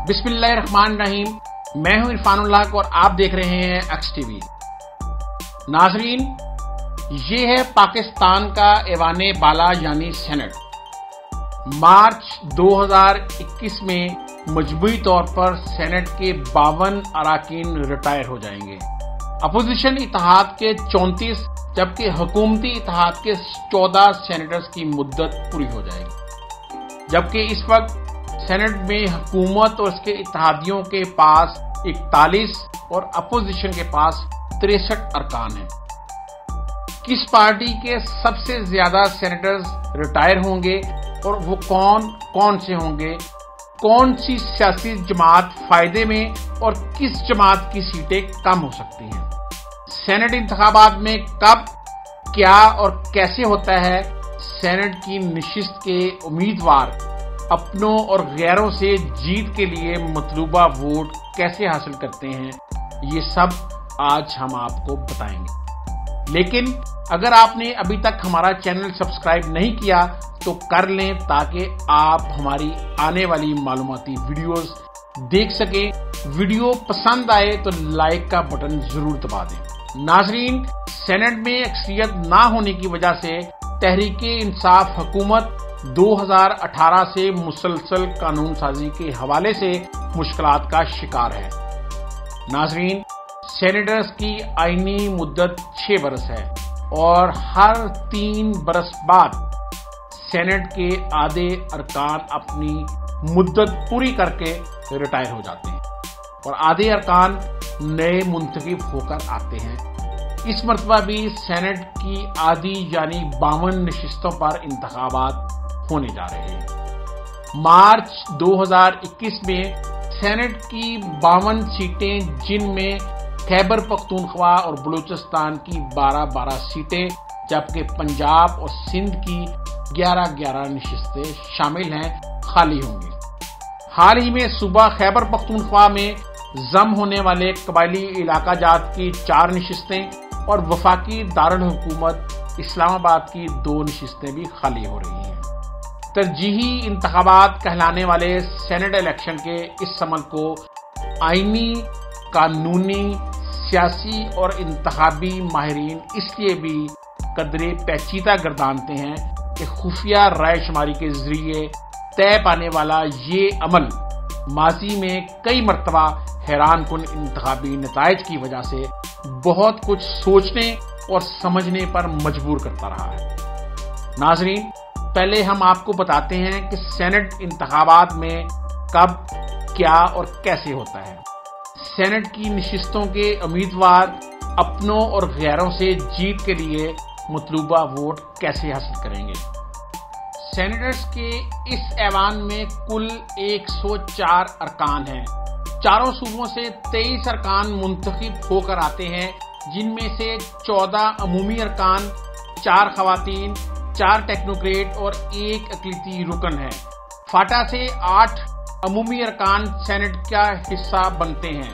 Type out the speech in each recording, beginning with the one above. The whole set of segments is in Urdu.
بسم اللہ الرحمن الرحیم، میں ہوں عرفان اللہ اور آپ دیکھ رہے ہیں ایکس ٹی وی۔ ناظرین، یہ ہے پاکستان کا ایوان بالا یعنی سینٹ۔ مارچ 2021 میں مجموعی طور پر سینٹ کے 52 اراکین ریٹائر ہو جائیں گے۔ اپوزیشن اتحاد کے 34 جبکہ حکومتی اتحاد کے 14 سینیٹرز کی مدت پوری ہو جائے گی، جبکہ اس وقت سینٹ میں حکومت اور اس کے اتحادیوں کے پاس 41 اور اپوزیشن کے پاس 63 ارکان ہیں۔ کس پارٹی کے سب سے زیادہ سینیٹرز ریٹائر ہوں گے اور وہ کون سے ہوں گے، کون سی سیاسی جماعت فائدے میں اور کس جماعت کی سیٹیں کم ہو سکتی ہیں، سینٹ انتخابات میں کب، کیا اور کیسے ہوتا ہے، سینٹ کی نشست کے امیدوار اپنوں اور غیروں سے جیت کے لیے مطلوبہ ووٹ کیسے حاصل کرتے ہیں، یہ سب آج ہم آپ کو بتائیں گے۔ لیکن اگر آپ نے ابھی تک ہمارا چینل سبسکرائب نہیں کیا تو کر لیں تاکہ آپ ہماری آنے والی معلوماتی ویڈیوز دیکھ سکیں۔ ویڈیو پسند آئے تو لائک کا بٹن ضرور دبا دیں۔ ناظرین، سینٹ میں اکثریت نہ ہونے کی وجہ سے تحریک انصاف حکومت 2018 سے مسلسل قانون سازی کے حوالے سے مشکلات کا شکار ہے۔ ناظرین، سینیٹرز کی آئینی مدت 6 برس ہے اور ہر 3 برس بعد سینٹ کے آدھے ارکان اپنی مدت پوری کر کے ریٹائر ہو جاتے ہیں اور آدھے ارکان نئے منتخب ہو کر آتے ہیں۔ اس مرتبہ بھی سینٹ کی آدھی یعنی 52 نشستوں پر انتخابات ہونے جا رہے ہیں۔ مارچ 2021 میں سینٹ کی 52 سیٹیں، جن میں خیبر پختونخوا اور بلوچستان کی 12 سیٹیں جبکہ پنجاب اور سندھ کی 11 نشستیں شامل ہیں، خالی ہوں گی۔ حال ہی میں صوبہ خیبر پختونخوا میں ضم ہونے والے قبائلی علاقہ جات کی 4 نشستیں اور وفاقی دارالحکومت اسلام آباد کی 2 نشستیں بھی خالی ہو رہی ہیں۔ ترجیحی انتخابات کہلانے والے سینٹ الیکشن کے اس عمل کو آئینی، قانونی، سیاسی اور انتخابی ماہرین اس لیے بھی قدرے پیچیدہ گردانتے ہیں کہ خفیہ رائے شماری کے ذریعے طے پانے والا یہ عمل ماضی میں کئی مرتبہ حیران کن انتخابی نتائج کی وجہ سے بہت کچھ سوچنے اور سمجھنے پر مجبور کرتا رہا ہے۔ ناظرین، پہلے ہم آپ کو بتاتے ہیں کہ سینٹ انتخابات میں کب، کیا اور کیسے ہوتا ہے۔ سینٹ کی نشستوں کے امیدوار اپنوں اور غیروں سے جیت کے لیے مطلوبہ ووٹ کیسے حاصل کریں گے۔ سینیٹرز کے اس ایوان میں کل 104 ارکان ہیں۔ چاروں صوبوں سے 23 ارکان منتخب ہو کر آتے ہیں، جن میں سے 14 عمومی ارکان، 4 خواتین، 4 ٹیکنوکریٹ اور 1 اقلیتی رکن ہے۔ فاٹا سے 8 عمومی ارکان سینٹ کا حصہ بنتے ہیں۔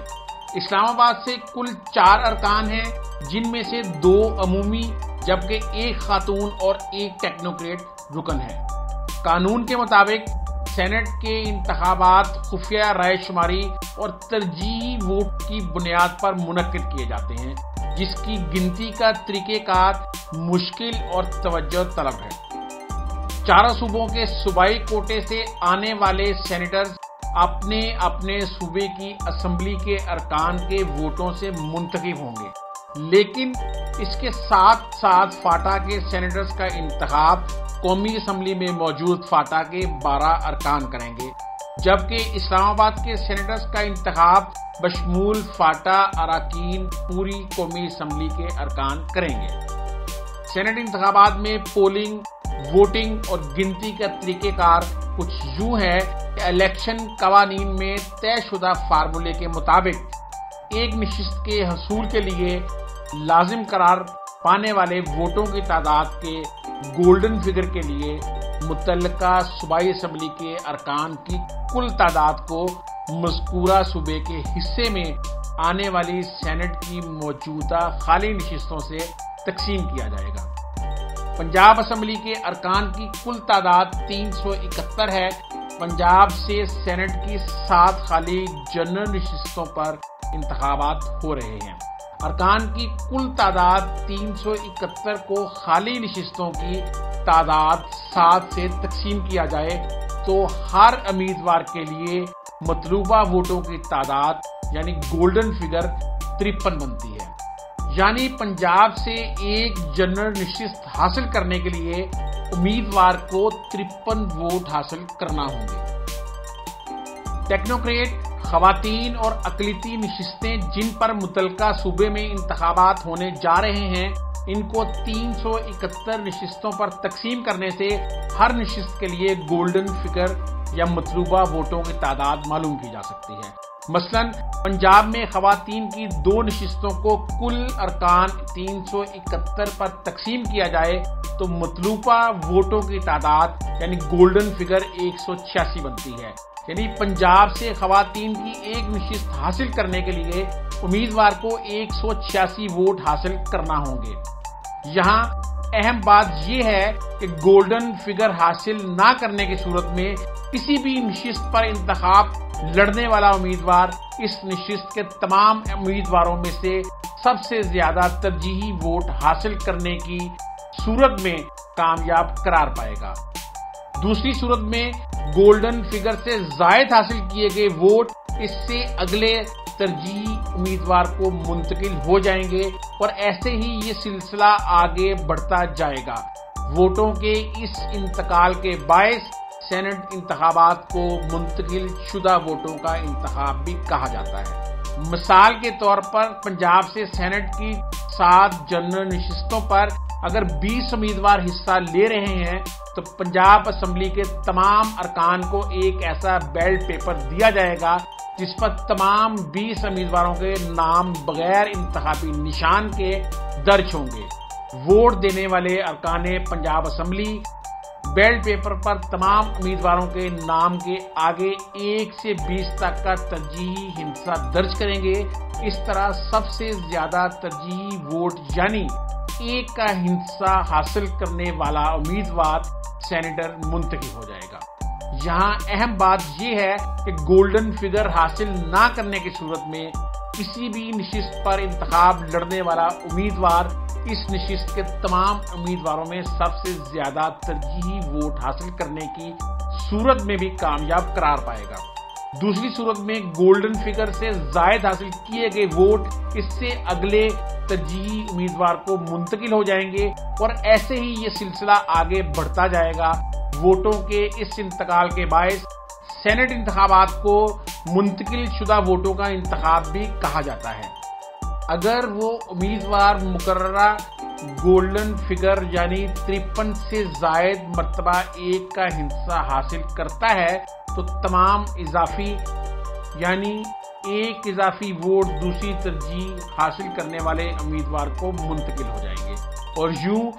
اسلام آباد سے کل 4 ارکان ہیں، جن میں سے 2 عمومی جبکہ 1 خاتون اور 1 ٹیکنوکریٹ رکن ہے۔ قانون کے مطابق سینٹ کے انتخابات خفیہ رائے شماری اور ترجیحی ووٹ کی بنیاد پر منعقد کیے جاتے ہیں، جس کی گنتی کا طریقہ کار مشکل اور توجہ طلب ہے۔ چاروں صوبوں کے صوبائی کوٹے سے آنے والے سینیٹرز اپنے اپنے صوبے کی اسمبلی کے ارکان کے ووٹوں سے منتخب ہوں گے، لیکن اس کے ساتھ ساتھ فاٹا کے سینیٹرز کا انتخاب قومی اسمبلی میں موجود فاٹا کے 12 ارکان کریں گے، جبکہ اسلام آباد کے سینیٹرز کا انتخاب بشمول فاٹا اراکین پوری قومی اسمبلی کے ارکان کریں گے۔ سینٹ انتخابات میں پولنگ، ووٹنگ اور گنتی کا طریقہ کار کچھ یوں ہے کہ الیکشن قوانین میں طے شدہ فارمولے کے مطابق ایک نشست کے حصول کے لیے لازم قرار پانے والے ووٹوں کی تعداد کے گولڈن فگر کے لیے متعلقہ صوبائی اسمبلی کے ارکان کی کل تعداد کو مذکورہ صوبے کے حصے میں آنے والی سینٹ کی موجودہ خالی نشستوں سے تقسیم کیا جائے گا۔ پنجاب اسمبلی کے ارکان کی کل تعداد 371 ہے، پنجاب سے سینٹ کی 7 خالی جنرل نشستوں پر انتخابات ہو رہے ہیں۔ ارکان کی کل تعداد 371 کو خالی نشستوں کی تعداد 7 سے تقسیم کیا جائے تو ہر امیدوار کے لیے مطلوبہ ووٹوں کی تعداد یعنی گولڈن فگر 53 بنتی ہے۔ یعنی پنجاب سے ایک جنرل نشست حاصل کرنے کے لیے امیدوار کو 53 ووٹ حاصل کرنا ہوں گے۔ ٹیکنوکریٹ، خواتین اور اقلیتی نشستیں جن پر متعلقہ صوبے میں انتخابات ہونے جا رہے ہیں، ان کو 371 نشستوں پر تقسیم کرنے سے ہر نشست کے لیے گولڈن فگر یا مطلوبہ ووٹوں کی تعداد معلوم کی جا سکتی ہے۔ مثلاً پنجاب میں خواتین کی 2 نشستوں کو کل ارکان 371 پر تقسیم کیا جائے تو مطلوبہ ووٹوں کی تعداد یعنی گولڈن فگر 186 بنتی ہے۔ یعنی پنجاب سے خواتین کی ایک نشست حاصل کرنے کے لیے امیدوار کو 186 ووٹ حاصل کرنا ہوں گے۔ یہاں اہم بات یہ ہے کہ گولڈن فگر حاصل نہ کرنے کی صورت میں کسی بھی نشست پر انتخاب لڑنے والا امیدوار اس نشست کے تمام امیدواروں میں سے سب سے زیادہ ترجیحی ووٹ حاصل کرنے کی صورت میں کامیاب قرار پائے گا۔ دوسری صورت میں گولڈن فگر سے زائد حاصل کیے گئے ووٹ اس سے اگلے ترجیحی امیدوار کو منتقل ہو جائیں گے اور ایسے ہی یہ سلسلہ آگے بڑھتا جائے گا۔ ووٹوں کے اس انتقال کے باعث سینٹ انتخابات کو منتقل شدہ ووٹوں کا انتخاب بھی کہا جاتا ہے۔ مثال کے طور پر پنجاب سے سینٹ کی 7 جنرل نشستوں پر اگر 20 امیدوار حصہ لے رہے ہیں تو پنجاب اسمبلی کے تمام ارکان کو ایک ایسا بیلٹ پیپر دیا جائے گا جس پر تمام 20 امیدواروں کے نام بغیر انتخابی نشان کے درج ہوں گے۔ ووٹ دینے والے ارکان پنجاب اسمبلی بیلٹ پیپر پر تمام امیدواروں کے نام کے آگے 1 سے 20 تک کا ترجیحی ہندسہ درج کریں گے۔ اس طرح سب سے زیادہ ترجیحی ووٹ یعنی 1 کا ہندسہ حاصل کرنے والا امیدوار سینیٹر منتخب ہو جائے گا۔ یہاں اہم بات یہ ہے کہ گولڈن فگر حاصل نہ کرنے کی صورت میں کسی بھی نشست پر انتخاب لڑنے والا امیدوار اس نشست کے تمام امیدواروں میں سب سے زیادہ ترجیحی ووٹ حاصل کرنے کی صورت میں بھی کامیاب قرار پائے گا۔ دوسری صورت میں گولڈن فگر سے زائد حاصل کیے گئے ووٹ اس سے اگلے ترجیحی امیدوار کو منتقل ہو جائیں گے اور ایسے ہی یہ سلسلہ آگے بڑھتا جائے گا۔ ووٹوں کے اس انتقال کے باعث سینٹ انتخابات کو منتقل شدہ ووٹوں کا انتخاب بھی کہا جاتا ہے۔ اگر وہ امیدوار مقررہ گولڈن فگر یعنی 53 سے زائد مرتبہ 1 کا ہندسہ حاصل کرتا ہے تو تمام اضافی یعنی 1 اضافی ووٹ دوسری ترجیح حاصل کرنے والے امیدوار کو منتقل ہو جائیں گے اور یوں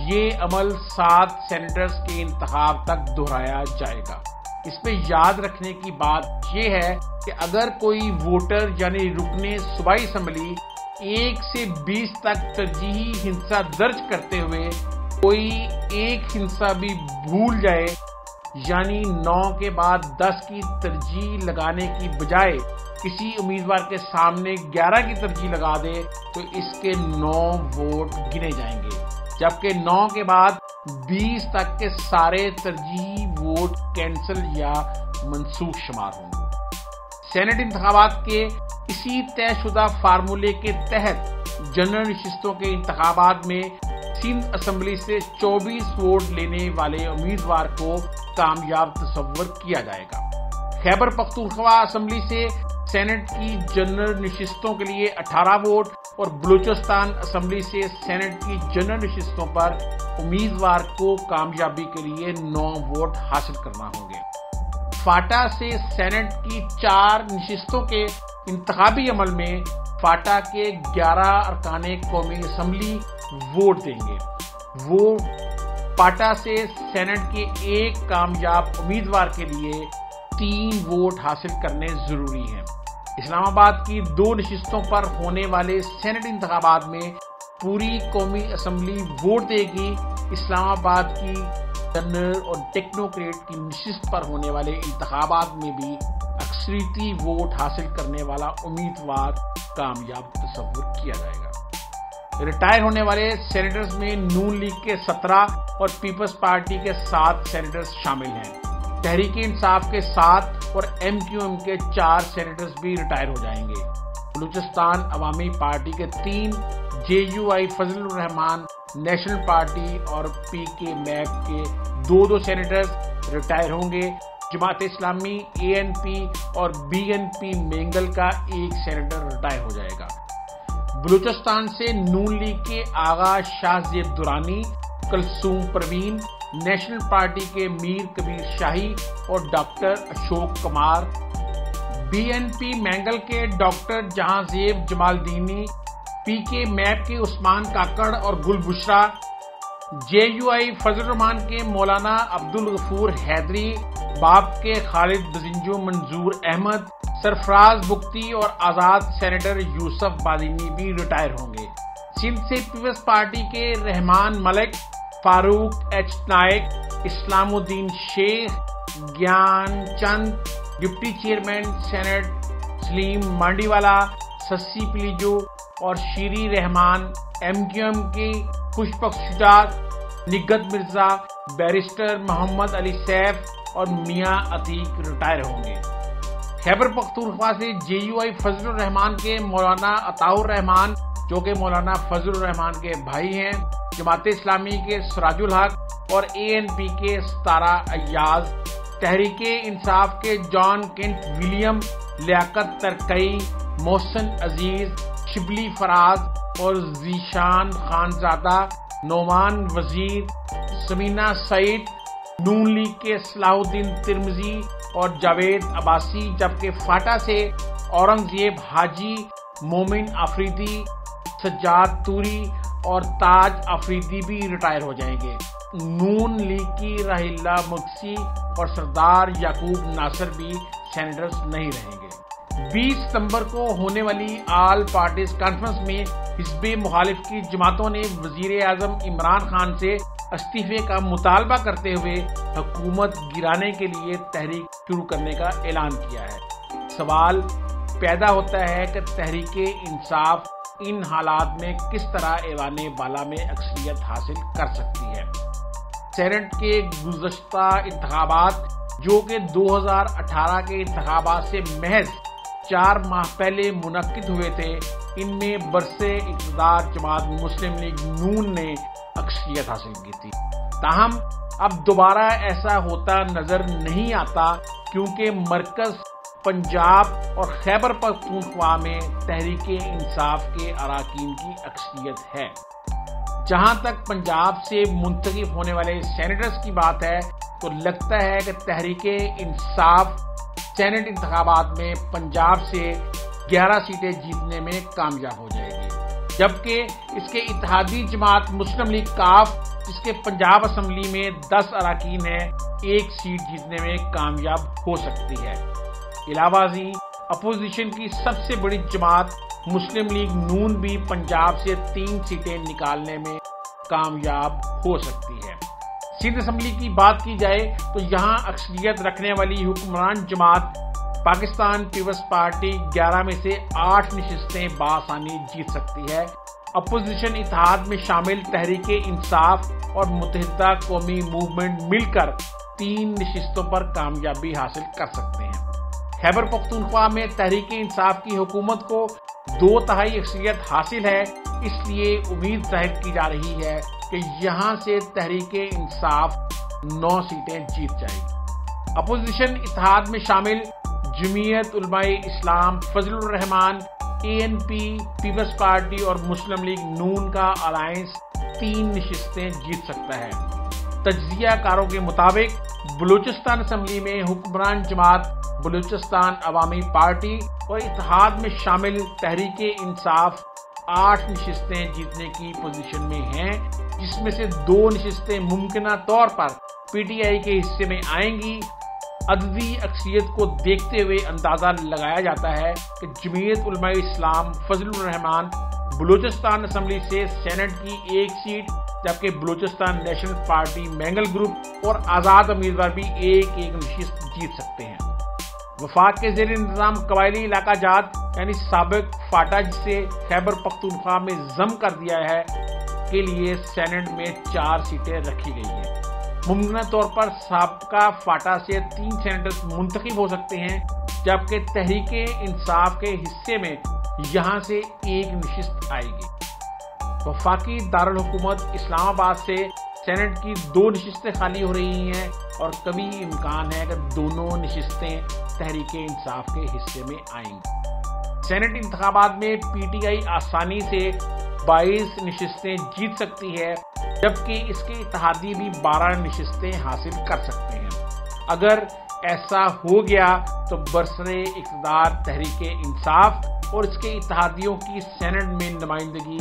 یہ عمل 7 سینیٹرز کے انتخاب تک دہرایا جائے گا۔ اس میں یاد رکھنے کی بات یہ ہے کہ اگر کوئی ووٹر یعنی رکن صوبائی اسمبلی 1 سے 20 تک ترجیحی ہندسہ درج کرتے ہوئے کوئی ایک ہندسہ بھی بھول جائے یعنی 9 کے بعد 10 کی ترجیح لگانے کی بجائے کسی امیدوار کے سامنے 11 کی ترجیح لگا دے تو اس کے 9 ووٹ گنے جائیں گے، جبکہ 9 کے بعد 20 تک کے سارے ترجیحی ووٹ کینسل یا منسوخ شمار ہوں گے۔ سینٹ انتخابات کے اسی طے شدہ فارمولے کے تحت جنرل نشستوں کے انتخابات میں سندھ اسمبلی سے 24 ووٹ لینے والے امیدوار کو کامیاب تصور کیا جائے گا۔ خیبر پختونخوا اسمبلی سے سینٹ کی جنرل نشستوں کے لیے 18 ووٹ اور بلوچستان اسمبلی سے سینٹ کی جنرل نشستوں پر امیدوار کو کامیابی کے لیے 9 ووٹ حاصل کرنا ہوں گے۔ فاٹا سے سینٹ کی 4 نشستوں کے انتخابی عمل میں فاٹا کے 11 ارکان قومی اسمبلی ووٹ دیں گے۔ وہ فاٹا سے سینٹ کے ایک کامیاب امیدوار کے لیے 3 ووٹ حاصل کرنے ضروری ہیں۔ اسلام آباد کی 2 نشستوں پر ہونے والے سینٹ انتخابات میں پوری قومی اسمبلی ووٹ دے گی۔ اسلام آباد کی جنرل اور ٹیکنوکریٹ کی نشست پر ہونے والے انتخابات میں بھی اکثریتی ووٹ حاصل کرنے والا امیدوار کامیاب تصور کیا جائے گا۔ ریٹائر ہونے والے سینیٹرز میں نون لیگ کے 17 اور پیپلز پارٹی کے 7 سینیٹرز شامل ہیں۔ تحریک انصاف کے 7 اور ایم کیو ایم کے 4 سینیٹرز بھی ریٹائر ہو جائیں گے۔ بلوچستان عوامی پارٹی کے 3، جے you I Fazal Rahman national party اور پی کے میپ کے 2 سینیٹرز ریٹائر ہوں گے۔ جماعت اسلامی، اے این پی اور بی این پی مینگل کا 1 سینیٹر ریٹائر ہو جائے گا۔ بلوچستان سے نون لیگ کے Agha Shahzeb Durrani, Kulsoom Parveen, National Party کے میر کبیر شاہی اور doctor Ashok Kumar, B N P Mengal کے ڈاکٹر جہاں زیب جمال دینی، پی کے میپ کے عثمان کاکڑ اور گل بشرا، جے یو آئی فضل الرحمان کے مولانا عبدالغفور حیدری، باب کے خالد بزنجو منظور احمد، سرفراز بگٹی اور آزاد سینیٹر یوسف بادینی بھی ریٹائر ہوں گے۔ سندھ سے پیپلز پارٹی کے رحمان ملک، فاروق ایچ نائک، اسلام الدین شیخ، گیان چند، ڈپٹی چیئرمین سینٹ سلیم مانڈی والا، سسی پلیجو اور شیری رحمان، ایم کیو ایم کی خوش بخش شجاعت، نگت مرزا، بیرسٹر محمد علی سیف اور میاں عتیق ریٹائر ہوں گے۔ خیبر پختونخوا سے جے یو آئی فضل الرحمان کے مولانا عطاء الرحمان جو کہ مولانا فضل الرحمان کے بھائی ہیں، جماعت اسلامی کے سراج الحق اور اے این پی کے ستارہ ایاز، تحریک انصاف کے جان کنٹ ولیم، لیاقت ترکئی، محسن عزیز، شبلی فراز اور ذیشان خانزادہ، نعمان وزیر، سمینہ سعید، نون لیگ کے صلاح الدین ترمذی اور جاوید عباسی، جبکہ فاٹا سے اورنگزیب حاجی، مومن آفریدی، سجاد توری اور تاج آفریدی بھی ریٹائر ہو جائیں گے۔ نون لیگ کی راہیلہ مکسی اور سردار یعقوب ناصر بھی سینیٹرز نہیں رہیں گے۔ 20 ستمبر کو ہونے والی آل پارٹیز کانفرنس میں حزب مخالف کی جماعتوں نے وزیر اعظم عمران خان سے استعفے کا مطالبہ کرتے ہوئے حکومت گرانے کے لیے تحریک شروع کرنے کا اعلان کیا ہے۔ سوال پیدا ہوتا ہے کہ تحریک انصاف ان حالات میں کس طرح ایوان بالا میں اکثریت حاصل کر سکتی ہے۔ سینٹ کے گزشتہ انتخابات جو کہ 2018 کے انتخابات سے محض 4 ماہ پہلے منعقد ہوئے تھے، ان میں برسے اقتدار جماعت مسلم لیگ نون نے اکثریت حاصل کی تھی۔ تاہم اب دوبارہ ایسا ہوتا نظر نہیں آتا کیونکہ مرکز پنجاب اور خیبر پختونخوا میں تحریک انصاف کے اراکین کی اکثریت ہے۔ جہاں تک پنجاب سے منتخب ہونے والے سینیٹرز کی بات ہے تو لگتا ہے کہ تحریک انصاف سینٹ انتخابات میں پنجاب سے 11 سیٹیں جیتنے میں کامیاب ہو جائے گی، جبکہ اس کے اتحادی جماعت مسلم لیگ کاف جس کے پنجاب اسمبلی میں 10 اراکین ہیں 1 سیٹ جیتنے میں کامیاب ہو سکتی ہے۔ علاوہ ازیں اپوزیشن کی سب سے بڑی جماعت مسلم لیگ نون بھی پنجاب سے 3 سیٹیں نکالنے میں کامیاب ہو سکتی ہے۔ سندھ اسمبلی کی بات کی جائے تو یہاں اکثریت رکھنے والی حکمران جماعت پاکستان پیپلز پارٹی 11 میں سے 8 نشستیں بآسانی جیت سکتی ہے۔ اپوزیشن اتحاد میں شامل تحریک انصاف اور متحدہ قومی موومنٹ مل کر 3 نشستوں پر کامیابی حاصل کر سکتے ہیں۔ خیبر پختونخوا میں تحریک انصاف کی حکومت کو 2/3 اکثریت حاصل ہے، اس لیے امید ظاہر کی جا رہی ہے کہ یہاں سے تحریک انصاف 9 سیٹیں جیت جائے گی۔ اپوزیشن اتحاد میں شامل جمعیت علماء اسلام، فضل الرحمان، اے این پی، پیپلز پارٹی اور مسلم لیگ نون کا الائنس 3 نشستیں جیت سکتا ہے۔ تجزیہ کاروں کے مطابق بلوچستان اسمبلی میں حکمران جماعت بلوچستان عوامی پارٹی اور اتحاد میں شامل تحریک انصاف 8 نشستیں جیتنے کی پوزیشن میں ہیں، جس میں سے 2 نشستیں ممکنہ طور پر پی ٹی آئی کے حصے میں آئیں گی۔ عددی اکثریت کو دیکھتے ہوئے اندازہ لگایا جاتا ہے کہ جمعیت علماء اسلام فضل الرحمان بلوچستان اسمبلی سے سینٹ کی 1 سیٹ جبکہ Balochistan national party Mengal group اور آزاد امیدوار بھی ایک نشست جیت سکتے ہیں۔ وفاق کے زیر انتظام قبائلی علاقہ جات یعنی سابق فاٹا جسے خیبر پختونخوا میں ضم کر دیا ہے کے لیے سینٹ میں 4 سیٹیں رکھی گئی ہیں۔ ممکنہ طور پر سابقہ فاٹا سے 3 سینیٹرز منتخب ہو سکتے ہیں، جبکہ تحریک انصاف کے حصے میں یہاں سے 1 نشست آئے گی۔ وفاقی دارالحکومت اسلام آباد سے سینٹ کی 2 نشستیں خالی ہو رہی ہیں اور کبھی امکان ہے کہ دونوں نشستیں تحریک انصاف کے حصے میں آئیں گی۔ سینٹ انتخابات میں پی ٹی آئی آسانی سے 22 نشستیں جیت سکتی ہے، جبکہ اس کے اتحادی بھی 12 نشستیں حاصل کر سکتے ہیں۔ اگر ایسا ہو گیا تو برسر اقتدار تحریک انصاف اور اس کے اتحادیوں کی سینٹ میں نمائندگی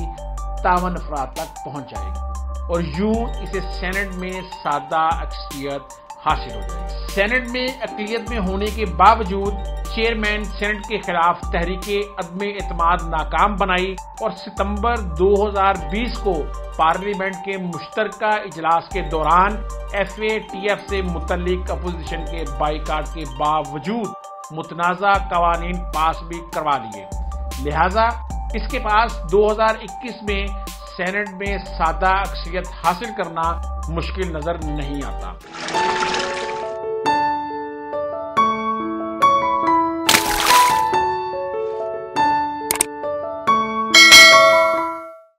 57 افراد تک پہنچ جائے گی اور یوں اسے سینٹ میں سادہ اکثریت حاصل ہو جائے گی۔ سینٹ میں اقلیت میں ہونے کے باوجود چیئرمین سینٹ کے خلاف تحریک عدم اعتماد ناکام بنائی اور ستمبر 2020 کو پارلیمنٹ کے مشترکہ اجلاس کے دوران ایف اے ٹی ایف سے متعلق اپوزیشن کے بائیکاٹ کے باوجود متنازع قوانین پاس بھی کروا لیے، لہذا اس کے پاس 2021 میں سینٹ میں سادہ اکثریت حاصل کرنا مشکل نظر نہیں آتا۔